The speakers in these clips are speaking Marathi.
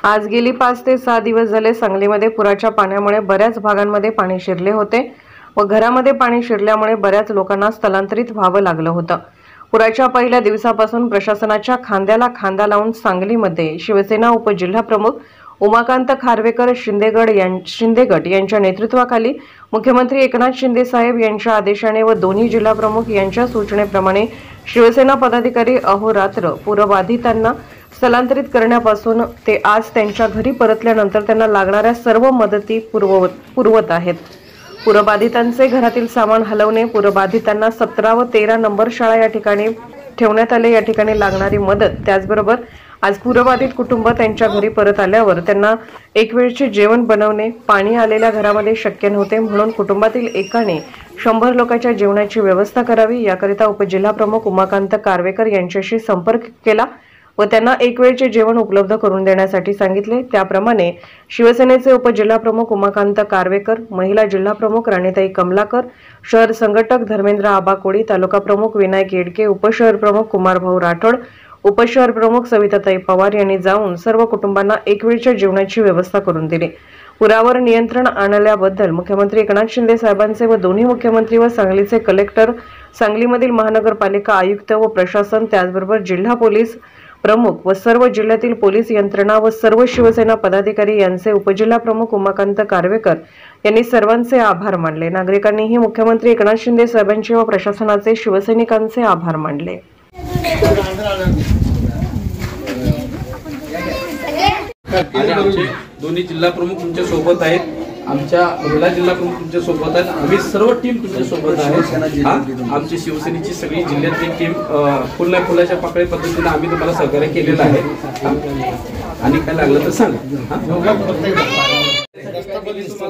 आज गेली 5 ते 6 दिवस झाले सांगलीमध्ये पुराच्या पाण्यामुळे बऱ्याच भागांमध्ये पाणी शिरले होते व घरामध्ये पाणी शिरल्यामुळे बऱ्याच लोकांना स्थलांतरित व्हावं लागलं होतं। पुराच्या पहिल्या दिवसापासून प्रशासनाच्या खांद्याला खांदा लावून सांगलीमध्ये शिवसेना उपजिल्हाप्रमुख उमाकांत खारवेकर शिंदेगट यांच्या नेतृत्वाखाली मुख्यमंत्री एकनाथ शिंदे साहेब यांच्या आदेशाने व दोन्ही जिल्हाप्रमुख यांच्या सूचनेप्रमाणे शिवसेना पदाधिकारी अहोरात्र पूरबाधितांना स्थलांतरित करण्यापासून ते आज त्यांच्या घरी परतल्यानंतर त्यांना लागणाऱ्या सर्व मदती पुरवत आहेत। पूरबाधितांचे घरातील सामान हलवणे, पूरबाधितांना 17 व 13 नंबर शाळा या ठिकाणी ठेवण्यात आले, या ठिकाणी लागणारी मदत, त्याचबरोबर आज पूरबाधित कुटुंब त्यांच्या घरी परत आल्यावर त्यांना एक वेळचे जेवण बनवणे पाणी आलेल्या घरामध्ये शक्य नव्हते, म्हणून कुटुंबातील एकाने 100 लोकांच्या जेवणाची व्यवस्था करावी, याकरिता उपजिल्हाप्रमुख उमाकांत खारवेकर यांच्याशी संपर्क केला व त्यांना एक वेळचे जेवण उपलब्ध करून देण्यासाठी सांगितले। त्याप्रमाणे शिवसेनेचे उपजिल्हाप्रमुख उमाकांत खारवेकर, महिला जिल्हाप्रमुख राणीताई कमलाकर, शहर संघटक धर्मेंद्र आबा कोळी, तालुका प्रमुख विनायक येडके, उपशहर प्रमुख कुमारभाऊ राठोड, उपशहर प्रमुख सविताताई पवार यांनी जाऊन सर्व कुटुंबांना एक वेळच्या जेवणाची व्यवस्था करून दिली। पुरावर नियंत्रण आणल्याबद्दल मुख्यमंत्री एकनाथ शिंदे साहेबांचे व दोन्ही मुख्यमंत्री व सांगलीचे कलेक्टर, सांगलीमधील महानगरपालिका आयुक्त व प्रशासन, त्याचबरोबर जिल्हा पोलीस प्रमुख व सर्व जिल्ह्यातील पोलीस यंत्रणा व सर्व शिवसेना पदाधिकारी यांचे उपजिल्हाप्रमुख उमाकांत खारवेकर यांनी सर्वांचे आभार मानले। नागरिकांनीही मुख्यमंत्री एकनाथ शिंदे साहेबांचे व प्रशासनाचे शिवसैनिकांचे आभार मानले। आमचे दोन्ही जिल्हा प्रमुख तुमच्या सोबत आहेत, आमच्या महिला जिल्हा प्रमुख तुमच्या सोबत आहेत, आम्ही सर्व टीम तुमच्या सोबत आहे। आमची शिवसेनेची सगळी जिल्ह्यातली टीम फुलाच्या पाकळी पद्धतीने आम्ही तुम्हाला सहकार्य केलेलं आहे। आणि काय लागलं तर सांगा। तुम्हाला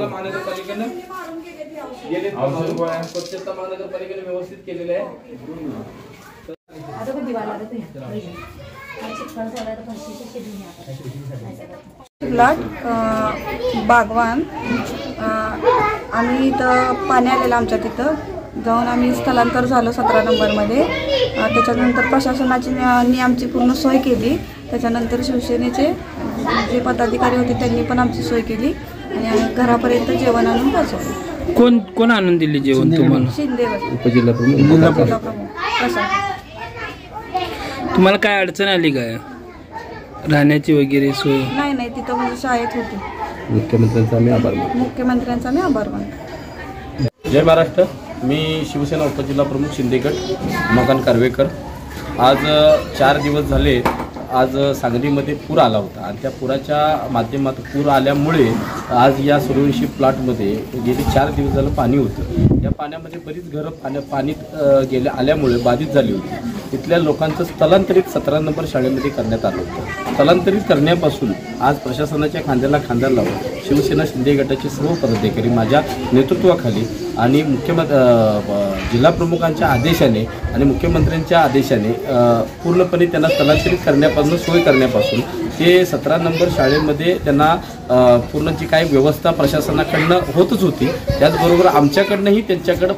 महानगरपालिकेनं स्वच्छता महानगरपालिकेने व्यवस्थित केलेलं आहे। प्लॉट बागवान आम्ही इथं पाणी आलेलं आमच्या तिथं जाऊन आम्ही स्थलांतर झालो 17 नंबरमध्ये। त्याच्यानंतर प्रशासनाची आमची पूर्ण सोय केली। त्याच्यानंतर शिवसेनेचे जे पदाधिकारी होते त्यांनी पण आमची सोय केली आणि आम्ही घरापर्यंत जेवण आणून पोहोचवले। कोण आणून दिले जेवण तुम्हाला? शिंदेगट उपजिल्हाप्रमुख। तुम्हाला काय अडचण आली काय राहण्याची वगैरे सोय? नाही, तिथं म्हणजे शाळेत होती। मुख्यमंत्र्यांचा मी आभार मानतो। जय महाराष्ट्र। मी शिवसेना उपजिल्हाप्रमुख शिंदेगट उमाकांत खारवेकर। आज 4 दिवस झाले आज सांगलीमध्ये पूर आला होता आणि त्या पुराच्या माध्यमातून पूर आल्यामुळे आज या सूर्यवंशी प्लॉटमध्ये गेली 4 दिवस झालं पाणी होतं। या पाण्यामध्ये बरीच घरं पाण्यात आल्यामुळे बाधित झाली होती। तिथल्या लोकांचं स्थलांतरित 17 नंबर शाळेमध्ये करण्यात आलं होतं। स्थलांतरित करण्यापासून आज प्रशासनाच्या खांद्याला खांदा लावून शिवसेना शिंदे गटाचे सर्व पदाधिकारी माझ्या नेतृत्वाखाली आणि जिल्हाप्रमुखांच्या आदेशाने आणि मुख्यमंत्र्यांच्या आदेशाने पूर्णपणे त्यांना स्थलांतरित करण्यापासून सोय करण्यापासून ते 17 नंबर शाळेमध्ये त्यांना पूर्ण जी काही व्यवस्था प्रशासनाकडनं होतच होती, त्याचबरोबर आमच्याकडनंही त्यांच्याकडं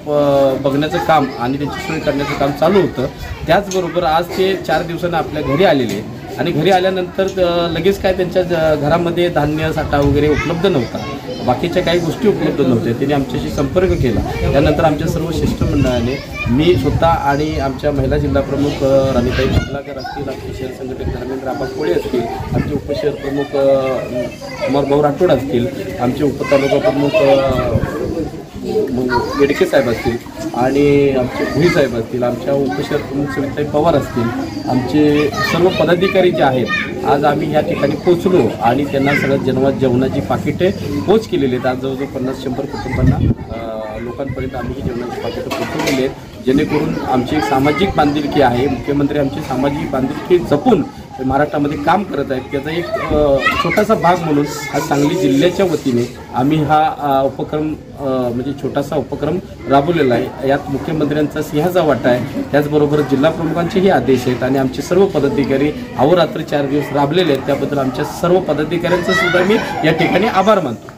बघण्याचं काम आणि त्यांची सोय करण्याचं काम चालू होतं। त्याचबरोबर आज ते 4 दिवसांनी आपल्या घरी आलेले आणि घरी आल्यानंतर लगेच काय त्यांच्या घरामध्ये धान्य साठा वगैरे उपलब्ध नव्हता, बाकीच्या काही गोष्टी उपलब्ध नव्हत्या। त्यांनी आमच्याशी संपर्क केला। त्यानंतर आमच्या सर्व शिष्टमंडळाने मी स्वतः आणि आमच्या महिला जिल्हाप्रमुख राणीताई कमलाकर असतील, आमचे शहर संघटक धर्मेंद्र आबा कोळी असतील, आमचे उपशहर प्रमुख कुमारभाऊ राठोड असतील, आमचे उपतालुका प्रमुख येडके साहेब असतील आणि आमचे भुई साहेब असतील, आमच्या उपशहर प्रमुख सविताताई पवार असतील, आमचे सर्व पदाधिकारी जे आहेत, आज आम्ही या ठिकाणी पोहोचलो आणि त्यांना सगळं जेवणाची पाकिटे पोच केलेली आहेत। आज जवळजवळ 50-100 कुटुंबांना लोकांपर्यंत आम्ही ही जेवणाची पाकिटं पोहोचवलेली आहेत, जेणेकरून आमची एक सामाजिक बांधिलकी आहे। मुख्यमंत्री आमची सामाजिक बांधिलकी जपून महाराष्ट्रामध्ये काम करत आहेत, त्याचा एक छोटासा भाग म्हणून आज सांगली जिल्ह्याच्या वतीने आम्ही हा उपक्रम म्हणजे छोटासा उपक्रम राबवलेला आहे। यात मुख्यमंत्र्यांचा सिंहाचा वाटा आहे, त्याचबरोबर जिल्हाप्रमुखांचेही आदेश आहेत आणि आमचे सर्व पदाधिकारी अहोरात्र 4 दिवस राबलेले आहेत। त्याबद्दल आमच्या सर्व पदाधिकाऱ्यांचा सुद्धा मी या ठिकाणी आभार मानतो।